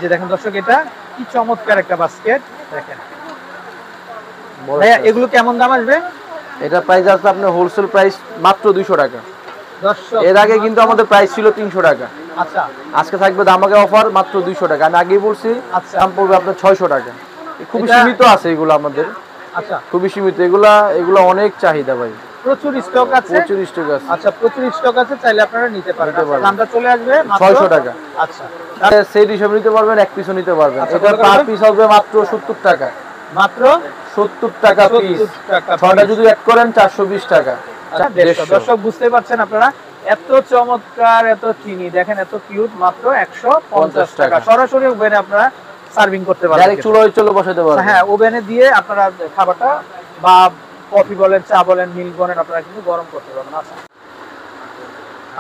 যে দেখেন দর্শক, এটা কি চমৎকার একটা বাস্কেট দেখেন ভাইয়া, এগুলো কেমন দাম আসবে? এটা প্রাইস আছে আপনার হোলসেল প্রাইস মাত্র 200 টাকা। দর্শক, এর আগে কিন্তু আমাদের প্রাইস ছিল 300 টাকা। আচ্ছা আজকে থাকবে দামাকে অফার মাত্র 200 টাকা। আমি আগেই বলছি দাম পড়বে আপনার 600 টাকা। খুবই সীমিত আছে এগুলো আমাদের। আচ্ছা, খুবই সীমিত, এগুলো অনেক চাহিদা ভাই, প্রচুর স্টক আছে। প্রচুর স্টক আছে। আচ্ছা, প্রচুর স্টক আছে, চাইলে আপনারা নিতে পারেন। দামটা চলে আসবে মাত্র 600 টাকা। আচ্ছা, সেট হিসেবে নিতে পারবেন, এক পিসও নিতে পারবেন। আচ্ছা, এটা পার পিস হবে মাত্র 70 টাকা। মাত্র 70 টাকা পিস। 70 টাকা। ছয়টা যদি অ্যাড করেন 420 টাকা। দর্শক বুঝতে পারছেন আপনারা, এত চমৎকার, এত চিনি দেখেন, এত কিউট, মাত্র 150 টাকা। সরাসরি ওভেনে আপনারা সার্ভিং করতে পারবেন, ডাইরেক্ট চুলায় চলে বসাতে পারবেন। হ্যাঁ, ওভেনে দিয়ে আপনারা খাবারটা বা কফি বলেন, চা বলেন, মিল্ক বলেন, আপনারা কিন্তু গরম করতে পারবেন। আচ্ছা,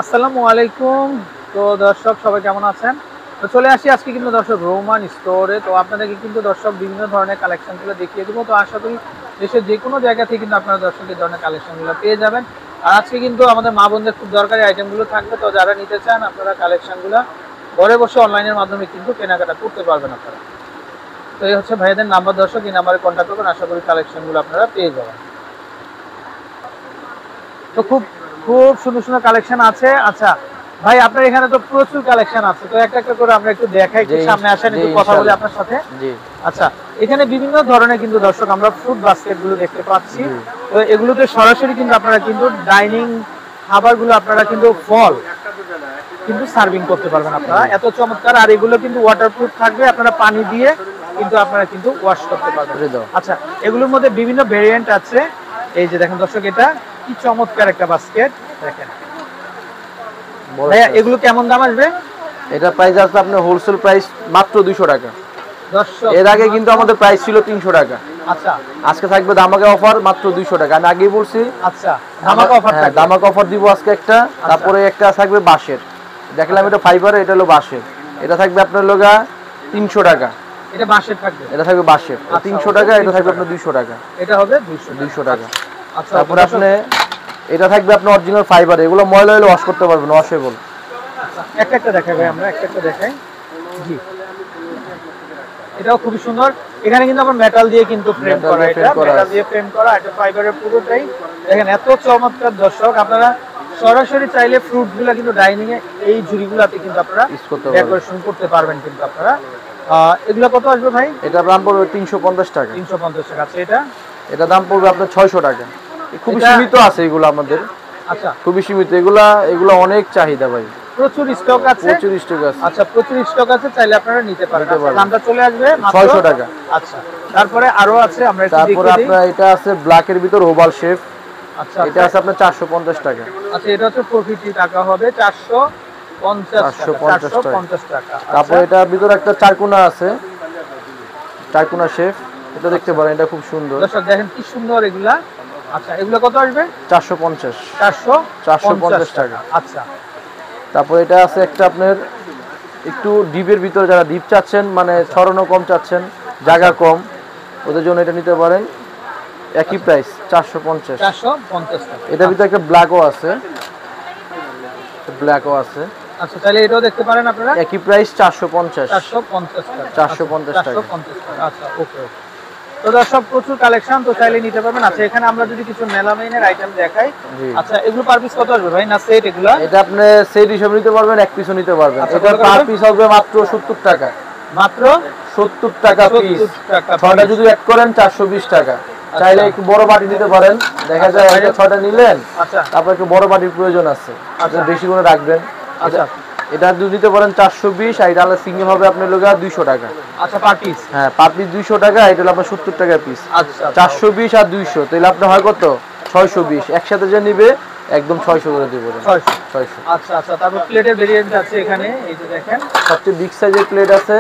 আসসালামু আলাইকুম। তো দর্শক সবাই কেমন আছেন? তো চলে আসি আজকে কিন্তু দর্শক রোমান স্টোরে। তো আপনাদেরকে কিন্তু দর্শক বিভিন্ন ধরনের কালেকশনগুলো দেখিয়ে দেবো। তো আশা করি দেশের যে কোনো জায়গা থেকে কিন্তু আপনারা দর্শক এই ধরনের কালেকশনগুলো পেয়ে যাবেন। আর আজকে কিন্তু আমাদের মা বোনদের খুব দরকারি আইটেমগুলো থাকবে। তো যারা নিতে চান আপনারা কালেকশনগুলো ঘরে বসে অনলাইনের মাধ্যমে কিন্তু কেনাকাটা করতে পারবেন আপনারা। তো এই হচ্ছে ভাইয়াদের নাম্বার, দর্শক এই নাম্বারে কন্ট্যাক্ট করবেন, আশা করি কালেকশনগুলো আপনারা পেয়ে যাবেন। তো খুব খুব সুন্দর সুন্দর কালেকশন আছে। আচ্ছা ভাই, আপনার এখানে তো প্রচুর কালেকশন আছে, তো একটা একটা করে আমরা একটু দেখাই। একটু সামনে আসেন, একটু কথা বলি আপনার সাথে। আচ্ছা, এখানে বিভিন্ন ধরনের কিন্তু দর্শক আমরা ফ্রুট বাস্কেট গুলো দেখতে পাচ্ছি। তো এগুলোতে সরাসরি কিন্তু আপনারা কিন্তু ডাইনিং খাবারগুলো আপনারা কিন্তু ফল কিন্তু সার্ভিং করতে পারবেন আপনারা, এত চমৎকার। আর এগুলো কিন্তু ওয়াটারপ্রুফ থাকবে, আপনারা পানি দিয়ে কিন্তু আপনারা কিন্তু ওয়াশ করতে পারবেন। আচ্ছা, এগুলোর মধ্যে বিভিন্ন ভেরিয়েন্ট আছে। এই যে দেখেন দর্শক, এটা কি চমৎকার একটা বাস্কেট দেখেন ভাইয়া, এগুলো কেমন দাম আসবে? এটা প্রাইস আছে আপনার হোলসেল প্রাইস মাত্র 200 টাকা। দর্শক, এর আগে কিন্তু আমাদের প্রাইস ছিল 300 টাকা। আচ্ছা, আজকে থাকবে দামাকে অফার মাত্র 200 টাকা। আমি আগেই বলছি আচ্ছা, দামাকে অফার থাকবে। দামাকে অফার দিব আজকে একটা। তারপরে একটা থাকবে বাঁশের, দেখলাম এটা ফাইবারের, এটা হলো বাঁশের। এটা থাকবে আপনার লগা 300 টাকা। এটা বাঁশের থাকবে, এটা থাকবে বাঁশের 300 টাকা। এটা থাকবে আপনার 200 টাকা। এটা হবে 200 টাকা। আচ্ছা, তারপরে আপনি এটা থাকবে আপনার অরিজিনাল ফাইবার, এগুলো ময়লা হলে ওয়াশ করতে পারবেন, ওয়াশেবল। একটা একটা দেখাই ভাই, আমরা একটা একটা দেখাই। জি, এটাও খুবই সুন্দর। এখানে কিন্তু আমরা মেটাল দিয়ে কিন্তু ফ্রেম করা, এটা মেটাল দিয়ে ফ্রেম করা, এটা ফাইবারের পুরোটাই দেখেন এত চমৎকার। দর্শক, আপনারা সরাসরি চাইলে ফ্রুটগুলো কিন্তু ডাইনিং এ এই ঝুড়িগুলোতে কিন্তু আপনারা ডেকোরেশন করতে পারবেন কিন্তু আপনারা। এগুলো কত আসবে ভাই? এটা দাম পড়বে 350 টাকা। 350 টাকা। আচ্ছা, এটা দাম পড়বে আপনার 600 টাকা। খুবই সীমিত আছে এগুলো আমাদের। আচ্ছা, খুবই সীমিত, এগুলো অনেক চাহিদা ভাই, প্রচুর স্টক আছে। প্রচুর স্টক আছে। আচ্ছা, প্রচুর স্টক আছে, চাইলে আপনারা নিতে পারেন। দামটা চলে আসবে মাত্র 600 টাকা। আচ্ছা, তারপরে আরো আছে, আমরা একটু দেখি। তারপরে আপনার এটা আছে ব্ল্যাকের ভিতর ওভাল শেপ। আচ্ছা, এটা আছে আপনার 450 টাকা। আচ্ছা, এটা হচ্ছে প্রফিটি টাকা হবে 450 টাকা। তারপর এটার ভিতর একটা চারকোনা আছে, চারকোনা শেপ, এটা দেখতে পারেন, এটা খুব সুন্দর। দর্শক দেখেন কি সুন্দর এগুলা। আচ্ছা, এগুলো কত আসবে? 450 টাকা। আচ্ছা, তারপর এটা আছে একটা আপনার একটু ডিপের ভিতরে, যারা ডিপ চাচ্ছেন, মানে ছড়ানো কম চাচ্ছেন, জায়গা কম, ওদের জন্য এটা নিতে পারেন। একই প্রাইস 450 টাকা। এটার ভিতরে একটা ব্ল্যাকও আছে, আচ্ছা, তাহলে এটাও দেখতে পারেন আপনারা। একই প্রাইস 450 টাকা। আচ্ছা, ওকে। তো দর্শক, প্রচুর কালেকশন, তো চাইলে নিতে পারবেন। আচ্ছা, এখানে আমরা যদি কিছু মেলামাইনের আইটেম দেখাই। আচ্ছা, এগুলো পার পিস কত আসবে ভাই? না সেট এগুলো? এটা আপনি সেট হিসেবে নিতে পারবেন, এক পিসও নিতে পারবেন। এটা পার পিস হবে মাত্র 70 টাকা। মাত্র 70 টাকা পিস। ছয়টা যদি অ্যাড করেন 420 টাকা। চাইলে একটু বড় বাটি নিতে পারেন, দেখা যায় এটা 6টা নিলেন, আচ্ছা, তারপর একটু বড় বাটির প্রয়োজন আছে, আপনি বেশি করে রাখবেন। আচ্ছা, এটা যদি নিতে পারেন 420, আর এটা হলো সিঙ্গেল হবে আপনার লগা 200 টাকা। আচ্ছা, পার পিস। হ্যাঁ, পার পিস 200 টাকা। এটা হলো আপনার 70 টাকা পিস। আচ্ছা, 420 আর 200, তাহলে আপনার হয় কত? 620। একসাথে যে নিবে একদম 600 করে দিব। 600। আচ্ছা, আচ্ছা। তারপর প্লেটের ভেরিয়েন্ট আছে এখানে, এই যে দেখেন সবচেয়ে বিগ সাইজের প্লেট আছে,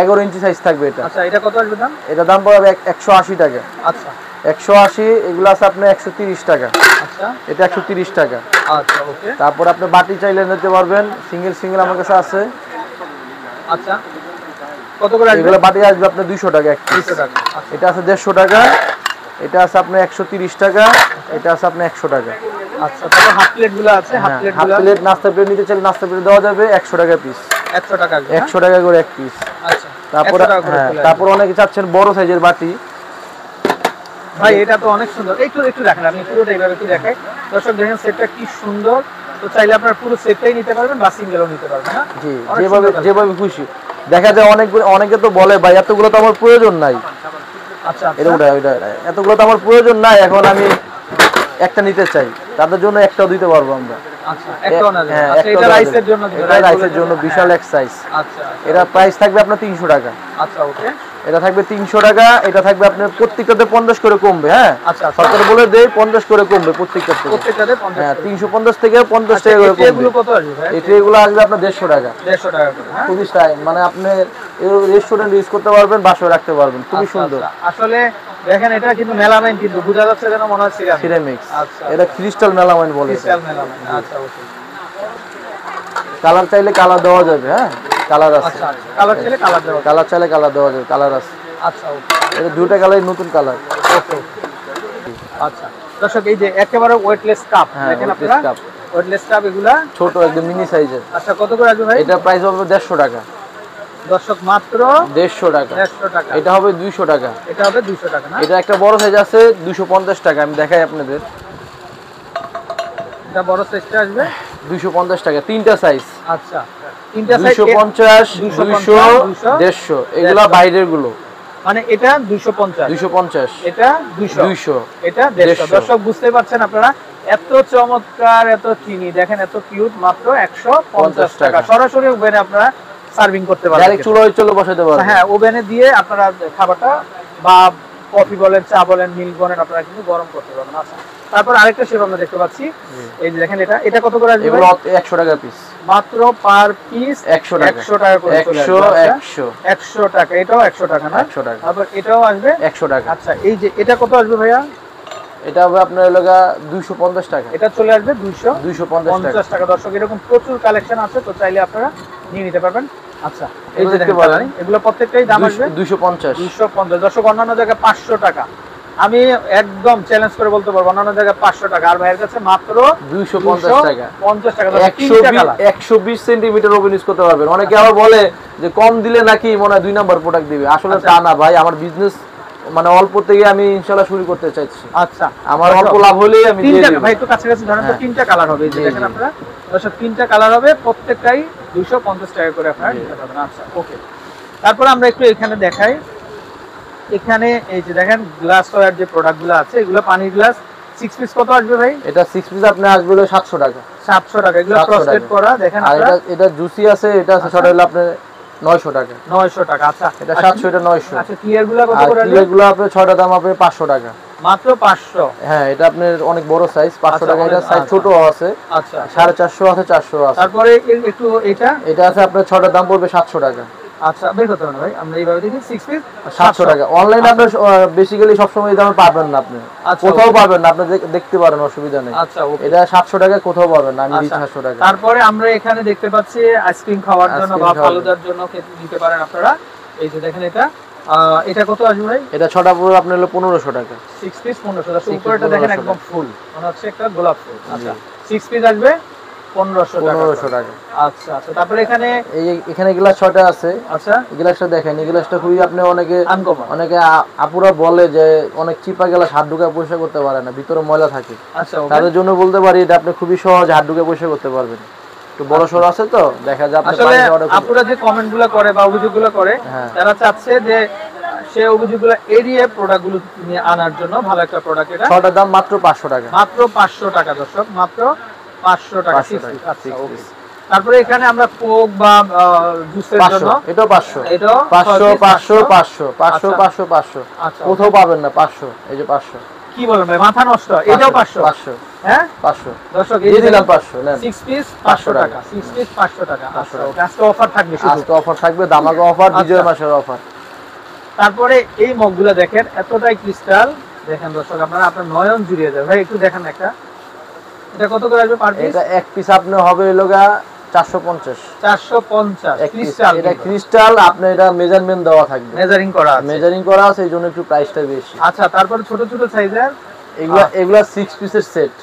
11 ইঞ্চি সাইজ থাকবে এটা। আচ্ছা, এটা কত আসবে দাম? এটা দাম পড়বে 180 টাকা। আচ্ছা, 180। এগুলো আছে আপনার 130 টাকা। আচ্ছা, এটা 130 টাকা। আচ্ছা, ওকে। তারপর আপনি বাটি চাইলে নিতে পারবেন, সিঙ্গেল আমার কাছে আছে। আচ্ছা, কত করে আসবে? এগুলো বাটি আসবে আপনার 200 টাকা এক পিস। 200 টাকা। এটা আছে 150 টাকা। এটা আছে আপনার 130 টাকা। এটা আছে আপনার 100 টাকা। আচ্ছা, তারপর হাফ প্লেট গুলো আছে, হাফ প্লেট নাস্তা প্লেট নিতে চাইলে নাস্তা প্লেট দেওয়া যাবে 100 টাকা পিস। 100 টাকা 100 টাকা করে এক পিস। আচ্ছা তারপর অনেকে চাচ্ছেন বড় সাইজের বাটি। ভাই এটা তো অনেক সুন্দর, একটু দেখেন, আমি পুরোটা এইভাবে একটু দেখাই। দর্শক দেখেন সেটটা কি সুন্দর, তো চাইলে আপনারা পুরো সেটটাই নিতে পারবেন বা সিঙ্গেলও নিতে পারবেন। না জি, যেভাবে খুশি। দেখা যায় অনেকে তো বলে ভাই এতগুলো তো আমার প্রয়োজন নাই। আচ্ছা এতগুলো তো আমার প্রয়োজন নাই, এখন আমি একটা নিতে চাই, তাদের জন্য একটাও দিতে পারবো আমরা। আচ্ছা একটাও না, এটা রাইসের জন্য, এটা রাইসের জন্য বিশাল এক সাইজ। আচ্ছা এটা প্রাইস থাকবে আপনার 300 টাকা। আচ্ছা ওকে, এটা থাকবে 300 টাকা। এটা থাকবে আপনার প্রত্যেকটাতে 50 করে কমবে। হ্যাঁ আচ্ছা সরকার বলে দেয় 50 করে কমবে প্রত্যেকটাতে। হ্যাঁ 350 থেকে 50 টাকা করে কমবে। এগুলো কত আসবে ভাই? এগুলো আসবে আপনার 150 টাকা। 150 টাকা করে। হ্যাঁ খুবই স্টাইল, মানে আপনি রেস্টুরেন্ট ইউজ করতে পারবেন, বাসায় রাখতে পারবেন, খুবই সুন্দর। আসলে দেখেন এটা কিন্তু মেলামাইন, কিন্তু বোঝা যাচ্ছে যেন মনে হচ্ছে সিরামিক্স। আচ্ছা এটা ক্রিস্টাল মেলামাইন বলে। Crystal melamine. আচ্ছা ওকে, কালার চাইলে কালার দেওয়া যাবে। হ্যাঁ কালার আছে। আচ্ছা কালার চাইলে কালার দেওয়া যাবে। কালার চাইলে কালার দেওয়া যাবে, কালার আছে। আচ্ছা ওকে, এটা দুটো কালারই নতুন কালার। ওকে আচ্ছা দর্শক এই যে একেবারে ওয়েটলেস কাপ দেখেন আপনারা, ওয়েটলেস কাপ এগুলা ছোট একদম মিনি সাইজের। আচ্ছা কত করে আসবে ভাই? এটা প্রাইস হবে 150 টাকা। দর্শক মাত্র 150 টাকা। 150 টাকা। এটা হবে 200 টাকা। এটা হবে 200 টাকা না? এটা একটা বড় সাইজ আছে 250 টাকা। আমি দেখাই আপনাদের। এটা বড় সাইজটা আসবে 250 টাকা, তিনটা সাইজ। আচ্ছা তিনটা সাইজ 250, 200, 150। এগুলা বাইরের গুলো, মানে এটা 250, 250, এটা 200, এটা 150। দর্শক বুঝতে পারছেন আপনারা, এত চমৎকার, এত চিনি দেখেন, এত কিউট, মাত্র 150 টাকা। সরাসরি ওভেনে আপনারা সার্ভিং করতে পারবেন, ডাইরেক্ট চুলায় চলে বসাতে পারবেন। হ্যাঁ ওভেনে দিয়ে আপনারা খাবারটা বা কফি বলেন, চা বলেন, মিল্ক বলেন, আপনারা কিন্তু গরম করতে পারবেন। আচ্ছা তারপর আরেকটা শেপ আমরা দেখতে পাচ্ছি, এই যে দেখেন এটা কত করে আসবে? এগুলো 100 টাকা পিস, মাত্র পার পিস 100 টাকা করে চলে আসবে। 100 টাকা, এটাও 100 টাকা না? 100 টাকা। তারপর এটাও আসবে 100 টাকা। আচ্ছা এই যে এটা কত আসবে ভাইয়া? এটা হবে আপনার লগা 250 টাকা। এটা চলে আসবে 250 টাকা। দর্শক এরকম প্রচুর কালেকশন আছে, তো চাইলে আপনারা নিয়ে নিতে পারবেন। আচ্ছা এই যে দেখতে পারেন, এগুলো প্রত্যেকটাই দাম আসবে 250। দর্শক অন্যান্য জায়গায় 500 টাকা, আমি একদম চ্যালেঞ্জ করে বলতে পারবো অন্যান্য জায়গায় 500 টাকা, আর ভাইয়ের কাছে মাত্র 250 টাকা। 50 টাকা। 120 সেন্টিমিটার ওভেন ইউজ করতে পারবেন। অনেকে আবার বলে যে কম দিলে নাকি মনে হয় 2 নাম্বার প্রোডাক্ট দিবে, আসলে তা না ভাই। আমার বিজনেস মানে অল্প থেকে আমি ইনশাআল্লাহ শুরু করতে চাইছি। আচ্ছা আমার অল্প লাভ হলেই আমি দিয়ে দেব ভাই। একটু কাছাকাছি ধরেন তো, তিনটা কালার হবে, এই যে দেখেন আপনারা দর্শক, তিনটা কালার হবে, প্রত্যেকটাই 250 টাকা করে আপনারা নিতে পারবেন। আচ্ছা ওকে, তারপর আমরা একটু এখানে দেখাই। এখানে এই যে দেখেন গ্লাস ওয়্যার যে প্রোডাক্টগুলো আছে, এগুলো পানির গ্লাস 6 পিস কত আসবে ভাই? এটা 6 পিস আপনি আসবে 700 টাকা। 700 টাকা, এগুলো ফ্রস্টেড করা দেখেন আপনারা। আর এটা জুসি আছে, এটা আছে সেটা হলো আপনি 900 টাকা। 900 টাকা। আচ্ছা এটা 700, এটা 900। আচ্ছা ক্লিয়ার গুলো কত করে? ক্লিয়ার গুলো আপনি 6টা দাম আপনি 500 টাকা, মাত্র 500। হ্যাঁ এটা আপনার অনেক বড় সাইজ 500 টাকা। এটা সাইজ ছোট আছে, আচ্ছা 450 আছে, 400 আছে। তারপরে একটু এটা আছে আপনার 6টার দাম পড়বে 700 টাকা। আচ্ছা বের করতে হবে না ভাই, আমরা এইভাবে দেখি 6 পিস 700 টাকা। অনলাইনে আপনি বেসিক্যালি সব সময় এই দামে পাবেন না, আপনি কোথাও পাবেন না, আপনি দেখতে পারেন, অসুবিধা নেই। আচ্ছা এটা 700 টাকা কোথাও পাবেন না, আমি দিচ্ছি 700 টাকা। তারপরে আমরা এখানে দেখতে পাচ্ছি আইসক্রিম খাওয়ার জন্য বা ফালুদার জন্য খেতে দিতে পারেন আপনারা। এই যে দেখেন এটা কত আসবে ভাই? এটা 6টা পুরো আপনার হলো 1500 টাকা। 6 পিস 1500 টাকা। উপরেটা দেখেন একদম ফুল, মনে হচ্ছে একটা গোলাপ ফুল। আচ্ছা 6 পিস আসবে 1500 টাকা। আচ্ছা আচ্ছা, তারপরে এখানে গ্লাস 6টা আছে। আচ্ছা এই গ্লাসটা দেখেন, এই গ্লাসটা খুবই আপনি অনেকে আনকমন। আপুরা বলে যে অনেক চিপা গ্লাস হাত ঢুকে পরিষ্কার করতে পারে না, ভিতরে ময়লা থাকে। আচ্ছা তাদের জন্য বলতে পারি এটা আপনি খুবই সহজ হাত ঢুকে পরিষ্কার করতে পারবেন। একটু বড় সরো আছে তো দেখা যায় আপনি আসলে আপুরা যে কমেন্টগুলো করে বা অভিযোগগুলো করে, তারা চাচ্ছে যে সে অভিযোগগুলো এড়িয়ে প্রোডাক্টগুলো নিয়ে আনার জন্য ভালো একটা প্রোডাক্ট। এটা 6টার দাম মাত্র 500 টাকা। মাত্র 500 টাকা দর্শক, মাত্র 500 টাকা। আচ্ছা ওকে, তারপরে এখানে আমরা কোক বা জুসের জন্য এটাও 500, এটাও 500 500 500 500 500 500। আচ্ছা কোথাও পাবেন না 500। এই যে 500, কি বলেন ভাই, মাথা নষ্ট। এটাও 500 500, হ্যাঁ 500 দর্শক এই দিলাম 500 নেন। 6 পিস 500 টাকা, 6 পিস 500 টাকা। আচ্ছা ওকে, আজকে অফার থাকবে, আজকে অফার থাকবে, দামাকা অফার, বিজয় মাসের অফার। তারপরে এই মগগুলো দেখেন এতটাই ক্রিস্টাল, দেখেন দর্শক আপনারা আপনার নয়ন জুড়িয়ে যাবে ভাই। একটু দেখেন এটা কত করে আসবে পার পিস? এটা এক পিস আপনি হবে লগা 450। 450 ক্রিস্টাল। এটা ক্রিস্টাল, আপনি এটা মেজারমেন্ট দেওয়া থাকবে, মেজারিং করা আছে, এইজন্য একটু প্রাইসটা বেশি। আচ্ছা তারপরে ছোট ছোট সাইজের এগুলা 6 পিসের সেট,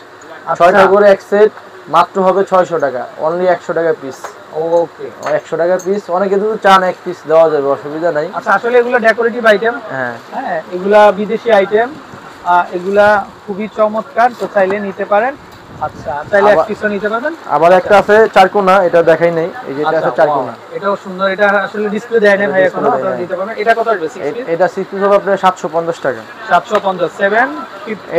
6টা করে এক সেট, মাত্র হবে 600 টাকা, অনলি 100 টাকা পিস। ওকে 100 টাকা পিস। অনেকে যদি চান এক পিস দেওয়া যাবে, অসুবিধা নাই। আচ্ছা, আসলে এগুলো ডেকোরেটিভ আইটেম। হ্যাঁ, এগুলা বিদেশি আইটেম, এগুলা খুবই চমৎকার, তো চাইলে নিতে পারেন। আচ্ছা, চাইলে এক পিসও নিতে পারবেন। আবার একটা আছে চারকোনা, এটা দেখাই নাই, এই যে এটা আছে চারকোনা, এটাও সুন্দর। এটা আসলে ডিসপ্লে দেয় না ভাই এখনো, আপনারা নিতে পারবেন। এটা কত আসবে? 6 পিস। এটা 6 পিস হবে আপনার 750 টাকা। 750 750।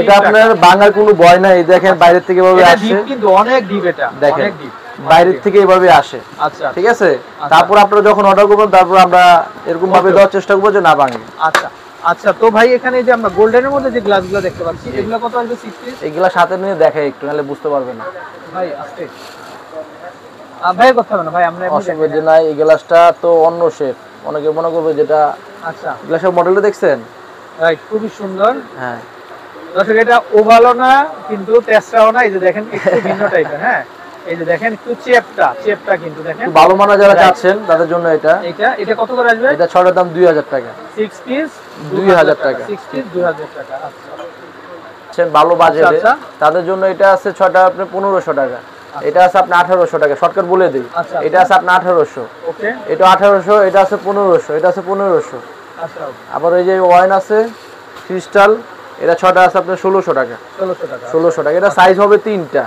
এটা আপনার বাঙার কোনো ভয় নাই, দেখেন বাইরে থেকে এভাবে আসে, ডিপ কিন্তু অনেক ডিপ, এটা অনেক ডিপ, বাইরে থেকে এভাবে আসে। আচ্ছা, ঠিক আছে। তারপর আপনারা যখন অর্ডার করবেন, তারপর আমরা এরকম ভাবে দেওয়ার চেষ্টা করব যে না ভাঙে। আচ্ছা আচ্ছা, তো ভাই এখানে যে আমরা গোল্ডেনের মধ্যে যে গ্লাসগুলো দেখতে পাচ্ছি, এগুলো কত আসবে? 6 পিস। এগুলা সাথে নিয়ে দেখাই একটু, নাহলে বুঝতে পারবেন না ভাই। আস্তে ভাই, কথা হবে না ভাই, আমরা অসুবিধা নাই। এই গ্লাসটা তো অন্য শেপ, অনেকে মনে করবে যেটা। আচ্ছা, গ্লাসের মডেলটা দেখছেন? রাইট, খুবই সুন্দর। হ্যাঁ, দর্শক, এটা ওভালও না কিন্তু তেসরাও না, এই যে দেখেন একটু ভিন্ন টাইপের। হ্যাঁ, এই যে দেখেন একটু চেপটা কিন্তু দেখেন ভালো মানা যারা চাচ্ছেন তাদের জন্য এটা। এটা কত করে আসবে? এটা ছড়ার দাম 2000 টাকা। 6 পিস 2000 টাকা। 6 পিস 2000 টাকা। আচ্ছা, ভালো বাজেটে তাদের জন্য এটা আছে ছটা আপনার 1500 টাকা। এটা আছে আপনার 1800 টাকা, শর্টকাট বলে দিই। এটা আছে আপনার 1800। ওকে, এটা 1800, এটা আছে 1500, এটা আছে 1500। আচ্ছা, আবার এই যে ওয়াইন আছে ক্রিস্টাল, এটা ছটা আছে আপনার 1600 টাকা। 1600 টাকা। এটা সাইজ হবে 3টা,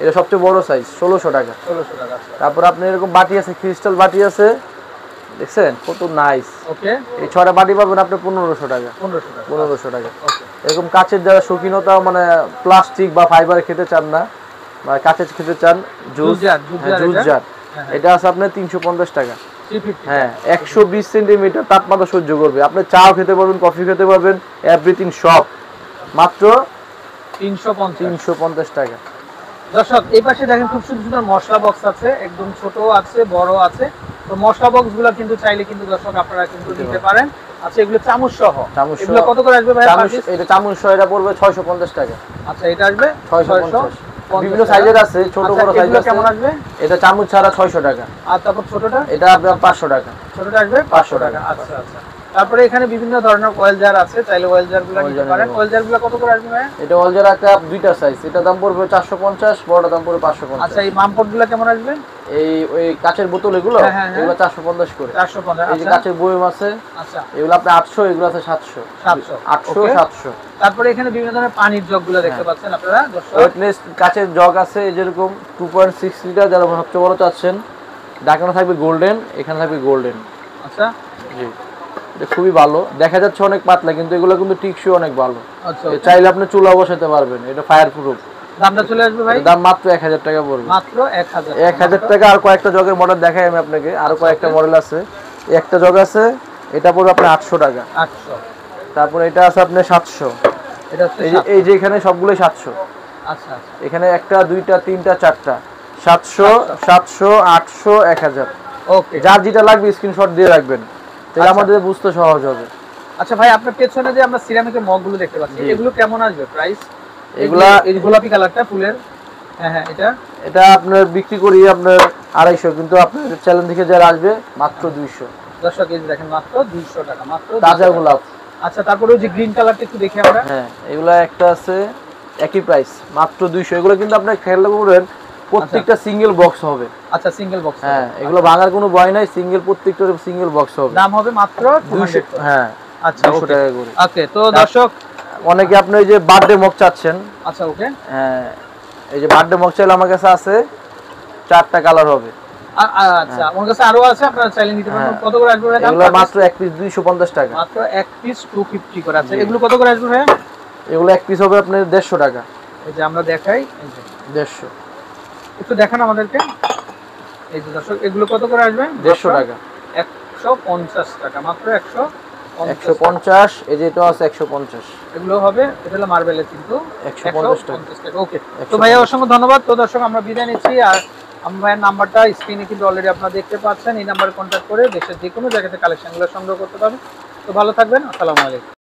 এটা সবচেয়ে বড় সাইজ, 1600 টাকা। 1600 টাকা। তারপর আপনি এরকম বাটি আছে, ক্রিস্টাল বাটি আছে, দেখছেন কত নাইস। ওকে, এই 6টা বাটি পাবেন আপনি 1500 টাকা। 1500 টাকা। এরকম কাচের যারা শৌখিনতা, মানে প্লাস্টিক বা ফাইবার খেতে চান না, বা কাচের খেতে চান, জুস জার, এটা আছে আপনার 350 টাকা। হ্যাঁ, 120 সেন্টিমিটার তাপমাত্রা সহ্য করবে। আপনি চাও খেতে পারবেন, কফি খেতে পারবেন, এভরিথিং সব মাত্র 350 টাকা। দর্শক, এই পাশে দেখেন খুব সুন্দর সুন্দর মশলা বক্স আছে, একদম ছোট আছে, বড় আছে। তো মশলা বক্স গুলো কিন্তু চাইলে কিন্তু দর্শক আপনারা কিন্তু নিতে পারেন। আচ্ছা, এগুলো চামচ সহ, এগুলো কত করে আসবে ভাই? এটা চামচ সহ এটা পড়বে 650 টাকা। আচ্ছা, এটা আসবে 650। বিভিন্ন সাইজের আছে, ছোট বড় সাইজ আছে। কেমন আসবে? এটা চামচ ছাড়া 600 টাকা। আর তারপর ছোটটা? এটা আপনার 500 টাকা। ছোটটা আসবে 500 টাকা। আচ্ছা আচ্ছা। তারপরে এখানে বিভিন্ন ধরনের অয়েল জার আছে, চাইলে অয়েল জারগুলো নিতে পারেন। অয়েল জারগুলো কত করে আসবে ভাই? এটা অয়েল জার একটা দুইটা সাইজ, এটা দাম পড়বে 450, বড়টা দাম পড়বে 550। আচ্ছা, এই মামপটগুলো কেমন আসবে? এই ওই কাচের বোতল এগুলো, এগুলো 450 করে। 450। এই যে কাচের বয়ম আছে, আচ্ছা, এগুলো আপনি 800, এগুলো আছে 700। 700। তারপরে এখানে বিভিন্ন ধরনের পানির জগগুলো দেখতে পাচ্ছেন আপনারা। ওয়েটনেস কাচের জগ আছে, যেরকম 2.6 লিটার, যারা সবচেয়ে বড় চাচ্ছেন। ঢাকনা থাকবে গোল্ডেন, এখানে থাকবে গোল্ডেন। আচ্ছা, জি, এটা খুবই ভালো। দেখা যাচ্ছে অনেক পাতলা, কিন্তু এগুলো কিন্তু টিকসই অনেক ভালো। আচ্ছা, চাইলে আপনি চুলা বসাতে পারবেন, এটা ফায়ার প্রুফ। দামটা চলে আসবে ভাই? দাম মাত্র 1000 টাকা পড়বে। মাত্র 1000 টাকা। আর কয়েকটা জগের মডেল দেখাই আমি আপনাকে, আরো কয়েকটা মডেল আছে। একটা জগ আছে, এটা পড়বে আপনার 800 টাকা। 800। তারপর এটা আছে আপনার 700। এটা এই যে এখানে সবগুলোই 700। আচ্ছা, এখানে একটা, দুইটা, তিনটা, চারটা, 700, 700, 800, 1000। ওকে, যার যেটা লাগবে স্ক্রিনশট দিয়ে রাখবেন, তাহলে আমাদের বুঝতে সহজ হবে। আচ্ছা ভাই, আপনার পেছনে যে আমরা সিরামিকের মগগুলো দেখতে পাচ্ছি, এগুলো কেমন আসবে প্রাইস? এগুলা এই গোলাপি কালারটা ফুলের, হ্যাঁ, এটা আপনার বিক্রি করি আপনার 250, কিন্তু আপনার চ্যালেঞ্জ থেকে যারা আসবে মাত্র 200। দর্শক, এই দেখেন মাত্র 200 টাকা, মাত্র তাজা গোলাপ। আচ্ছা, তারপরে ওই যে গ্রিন কালারটা একটু দেখি আমরা। হ্যাঁ, এগুলা একটা আছে একই প্রাইস, মাত্র 200। এগুলো কিন্তু আপনি খেয়াল করবেন, প্রত্যেকটা সিঙ্গেল বক্স হবে। আচ্ছা, সিঙ্গেল বক্স। হ্যাঁ, এগুলো ভাঙার কোনো ভয় নাই, সিঙ্গেল, প্রত্যেকটা সিঙ্গেল বক্স হবে। দাম হবে মাত্র 200। হ্যাঁ, আচ্ছা, 200 টাকা করে। ওকে, তো দর্শক, অনেকে আপনি এই যে বার্থডে মগ চাচ্ছেন। আচ্ছা, ওকে, হ্যাঁ, এই যে বার্থডে মগ চাইলে আমার কাছে আছে, 4টা কালার হবে। আচ্ছা, আমার কাছে আরো আছে, আপনারা চাইলে নিতে পারেন। কত করে আসবে? এগুলো মাত্র এক পিস 250 টাকা। মাত্র এক পিস 250 করে আছে। এগুলো কত করে আসবে ভাই? এগুলো এক পিস হবে আপনার 150 টাকা। এই যে আমরা দেখাই, এই যে 150, একটু দেখান আমাদেরকে। এই যে দর্শক, এগুলো কত করে আসবে? 150 টাকা। 150 টাকা, মাত্র 150। এই যে এটা আছে 150। এগুলো হবে, এটা হলো মার্বেলের, কিন্তু 150 টাকা। ওকে, তো ভাইয়া অসংখ্য ধন্যবাদ। তো দর্শক, আমরা বিদায় নিচ্ছি। আর আমার নাম্বারটা স্ক্রিনে কিন্তু অলরেডি আপনারা দেখতে পাচ্ছেন। এই নাম্বারে কন্ট্যাক্ট করে দেশের যে কোনো জায়গাতে কালেকশনগুলো সংগ্রহ করতে পারবেন। তো ভালো থাকবেন। আসসালামু আলাইকুম।